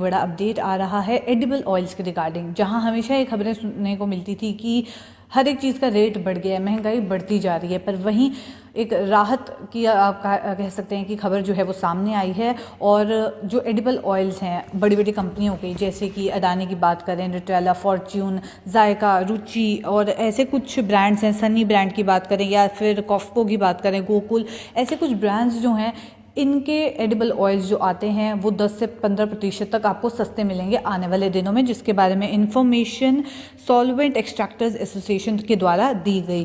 बड़ा अपडेट आ रहा है एडिबल ऑयल्स के रिगार्डिंग, जहां हमेशा ये खबरें सुनने को मिलती थी कि हर एक चीज़ का रेट बढ़ गया है, महंगाई बढ़ती जा रही है, पर वहीं एक राहत की आप कह सकते हैं कि खबर जो है वो सामने आई है। और जो एडिबल ऑयल्स हैं बड़ी बड़ी कंपनियों के, जैसे कि अडानी की बात करें, न्यूट्रेला, फॉर्च्यून, जायका, रुचि और ऐसे कुछ ब्रांड्स हैं, सनी ब्रांड की बात करें या फिर कॉस्को की बात करें, गोकुल, ऐसे कुछ ब्रांड्स जो हैं इनके एडिबल ऑयल्स जो आते हैं वो 10 से 15% तक आपको सस्ते मिलेंगे आने वाले दिनों में, जिसके बारे में इंफॉर्मेशन सॉल्वेंट एक्सट्रैक्टर्स एसोसिएशन के द्वारा दी गई।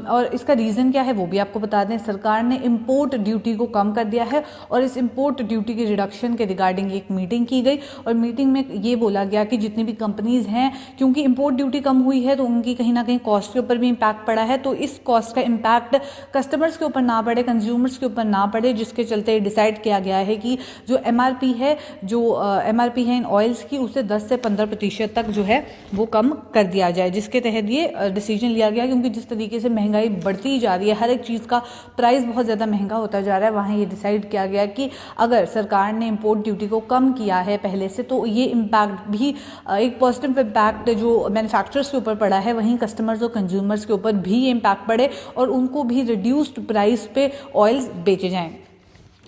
और इसका रीज़न क्या है वो भी आपको बता दें। सरकार ने इंपोर्ट ड्यूटी को कम कर दिया है और इस इंपोर्ट ड्यूटी के रिडक्शन के रिगार्डिंग एक मीटिंग की गई और मीटिंग में ये बोला गया कि जितनी भी कंपनीज़ हैं, क्योंकि इंपोर्ट ड्यूटी कम हुई है तो उनकी कहीं ना कहीं कॉस्ट के ऊपर भी इम्पैक्ट पड़ा है, तो इस कॉस्ट का इम्पैक्ट कस्टमर्स के ऊपर ना पड़े, कंज्यूमर्स के ऊपर ना पड़े, जिसके चलते डिसाइड किया गया है कि जो एमआरपी है इन ऑयल्स की, उसे 10 से 15% तक जो है वो कम कर दिया जाए, जिसके तहत ये डिसीजन लिया गया। क्योंकि जिस तरीके से महंगाई बढ़ती जा रही है, हर एक चीज़ का प्राइस बहुत ज़्यादा महंगा होता जा रहा है, वहाँ ये डिसाइड किया गया कि अगर सरकार ने इंपोर्ट ड्यूटी को कम किया है पहले से, तो ये इम्पैक्ट भी एक पॉजिटिव इम्पैक्ट जो मैन्युफैक्चरर्स के ऊपर पड़ा है, वहीं कस्टमर्स और कंज्यूमर्स के ऊपर भी ये इम्पैक्ट पड़े और उनको भी रिड्यूस्ड प्राइस पे ऑयल्स बेचे जाएँ।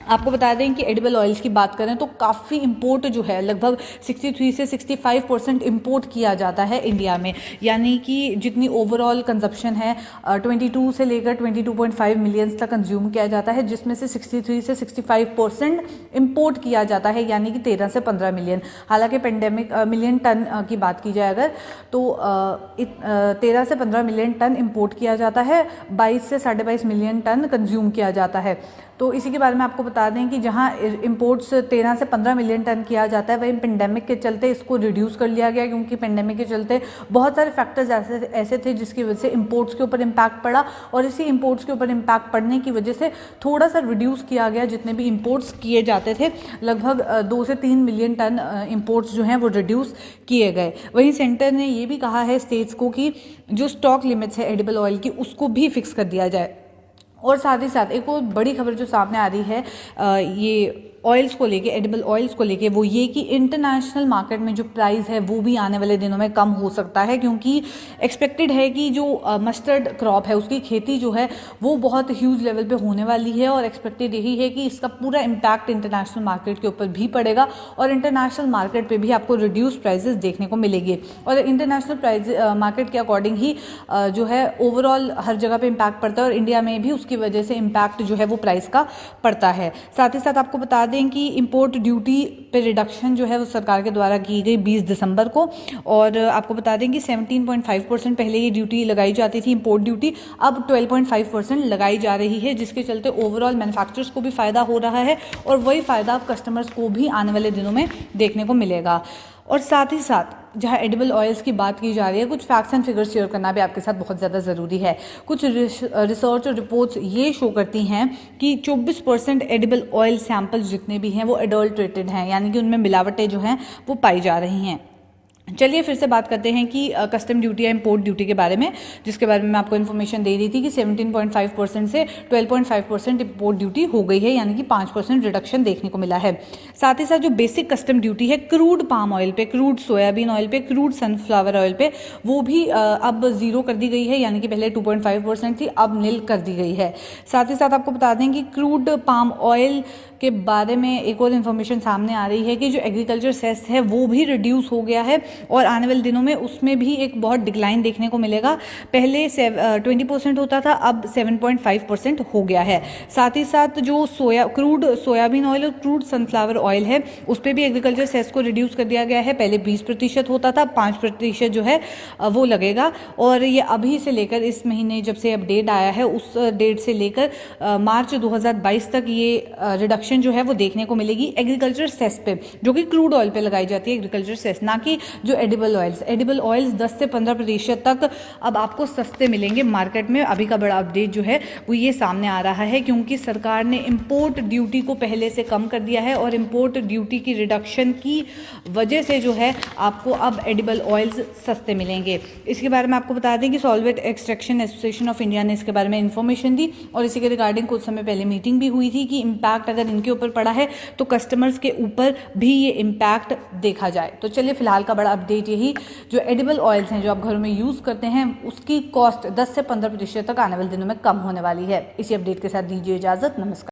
आपको बता दें कि एडिबल ऑयल्स की बात करें तो काफ़ी इंपोर्ट जो है, लगभग 63 से 65% इंपोर्ट किया जाता है इंडिया में, यानी कि जितनी ओवरऑल कंजप्शन है 22 से लेकर 22.5 मिलियंस तक कंज्यूम किया जाता है, जिसमें से 63 से 65% इंपोर्ट किया जाता है, यानी कि 13 से 15 मिलियन। हालांकि पेंडेमिक मिलियन टन की बात की जाए अगर, तो 13 से 15 मिलियन टन इंपोर्ट किया जाता है, 22 से 22.5 मिलियन टन कंज्यूम किया जाता है। तो इसी के बारे में आपको बता दें कि जहां इंपोर्ट्स 13 से 15 मिलियन टन किया जाता है, वहीं पेंडेमिक के चलते इसको रिड्यूस कर लिया गया, क्योंकि पेंडेमिक के चलते बहुत सारे फैक्टर्स ऐसे थे जिसकी वजह से इंपोर्ट्स के ऊपर इम्पैक्ट पड़ा, और इसी इंपोर्ट्स के ऊपर इम्पैक्ट पड़ने की वजह से थोड़ा सा रिड्यूस किया गया जितने भी इंपोर्ट्स किए जाते थे, लगभग 2 से 3 मिलियन टन इंपोर्ट्स जो हैं वो रिड्यूस किए गए। वहीं सेंटर ने ये भी कहा है स्टेट्स को कि जो स्टॉक लिमिट्स है एडिबल ऑयल की, उसको भी फिक्स कर दिया जाए। और साथ ही साथ एक और बड़ी खबर जो सामने आ रही है ये ऑयल्स को लेके, एडिबल ऑयल्स को लेके, वो ये कि इंटरनेशनल मार्केट में जो प्राइस है वो भी आने वाले दिनों में कम हो सकता है, क्योंकि एक्सपेक्टेड है कि जो मस्टर्ड क्रॉप है उसकी खेती जो है वो बहुत ह्यूज लेवल पे होने वाली है, और एक्सपेक्टेड यही है कि इसका पूरा इम्पैक्ट इंटरनेशनल मार्केट के ऊपर भी पड़ेगा और इंटरनेशनल मार्केट पे भी आपको रिड्यूस प्राइजेस देखने को मिलेंगे। और इंटरनेशनल प्राइस मार्केट के अकॉर्डिंग ही जो है ओवरऑल हर जगह पे इम्पैक्ट पड़ता है, और इंडिया में भी उसकी वजह से इम्पैक्ट जो है वो प्राइस का पड़ता है। साथ ही साथ आपको बता दें कि इंपोर्ट ड्यूटी पे रिडक्शन जो है वो सरकार के द्वारा की गई 20 दिसंबर को, और आपको बता दें कि 17.5% पहले ये ड्यूटी लगाई जाती थी, इंपोर्ट ड्यूटी, अब 12.5% लगाई जा रही है, जिसके चलते ओवरऑल मैन्युफैक्चरर्स को भी फ़ायदा हो रहा है और वही फ़ायदा अब कस्टमर्स को भी आने वाले दिनों में देखने को मिलेगा। और साथ ही साथ जहाँ एडिबल ऑयल्स की बात की जा रही है, कुछ फैक्ट्स एंड फिगर्स शेयर करना भी आपके साथ बहुत ज़्यादा ज़रूरी है। कुछ रिसर्च और रिपोर्ट्स ये शो करती हैं कि 24% एडिबल ऑयल सैंपल्स जितने भी हैं वो एडल्ट्रेटेड हैं, यानी कि उनमें मिलावटें जो हैं वो पाई जा रही हैं। चलिए फिर से बात करते हैं कि कस्टम ड्यूटी या इंपोर्ट ड्यूटी के बारे में, जिसके बारे में मैं आपको इन्फॉर्मेशन दे रही थी कि 17.5% से 12.5% इंपोर्ट ड्यूटी हो गई है, यानी कि 5% रिडक्शन देखने को मिला है। साथ ही साथ जो बेसिक कस्टम ड्यूटी है क्रूड पाम ऑयल पे, क्रूड सोयाबीन ऑयल पे, क्रूड सनफ्लावर ऑयल पे, वो भी अब जीरो कर दी गई है, यानी कि पहले 2.5% थी, अब नील कर दी गई है। साथ ही साथ आपको बता दें कि क्रूड पाम ऑयल के बारे में एक और इन्फॉर्मेशन सामने आ रही है कि जो एग्रीकल्चर सेस है वो भी रिड्यूस हो गया है, और आने वाले दिनों में उसमें भी एक बहुत डिक्लाइन देखने को मिलेगा। पहले 20% होता था, अब 7.5% हो गया है। साथ ही साथ जो क्रूड सोयाबीन ऑयल और क्रूड सनफ्लावर ऑयल है उस पर भी एग्रीकल्चर सेस को रिड्यूस कर दिया गया है। पहले 20% होता था, 5% जो है वो लगेगा, और ये अभी से लेकर इस महीने जब से अपडेट आया है उस डेट से लेकर मार्च 2022 तक ये रिडक्शन जो है वो देखने को मिलेगी एग्रीकल्चर सेस पे, जो कि क्रूड ऑयल पे लगाई जाती है एग्रीकल्चर सेस, ना कि जो एडिबल ऑयल्स 10 से 15% तक अब आपको सस्ते मिलेंगे मार्केट में। अभी का बड़ा अपडेट जो है वो ये सामने आ रहा है, क्योंकि सरकार ने इंपोर्ट ड्यूटी को पहले से कम कर दिया है, और इंपोर्ट ड्यूटी की रिडक्शन की वजह से जो है आपको अब एडिबल ऑयल्स सस्ते मिलेंगे। इसके बारे में आपको बता दें कि solvent extraction association of India ने इसके बारे में इंफॉर्मेशन दी, और इसी के रिगार्डिंग कुछ समय पहले मीटिंग भी हुई थी कि इम्पैक्ट अगर उनके ऊपर पड़ा है तो कस्टमर्स के ऊपर भी ये इम्पैक्ट देखा जाए। तो चलिए फिलहाल का बड़ा अपडेट यही, जो एडिबल ऑयल्स हैं जो आप घरों में यूज़ करते हैं उसकी कॉस्ट 10 से 15% तक आने वाले दिनों में कम होने वाली है। इसी अपडेट के साथ दीजिए इजाज़त, नमस्कार।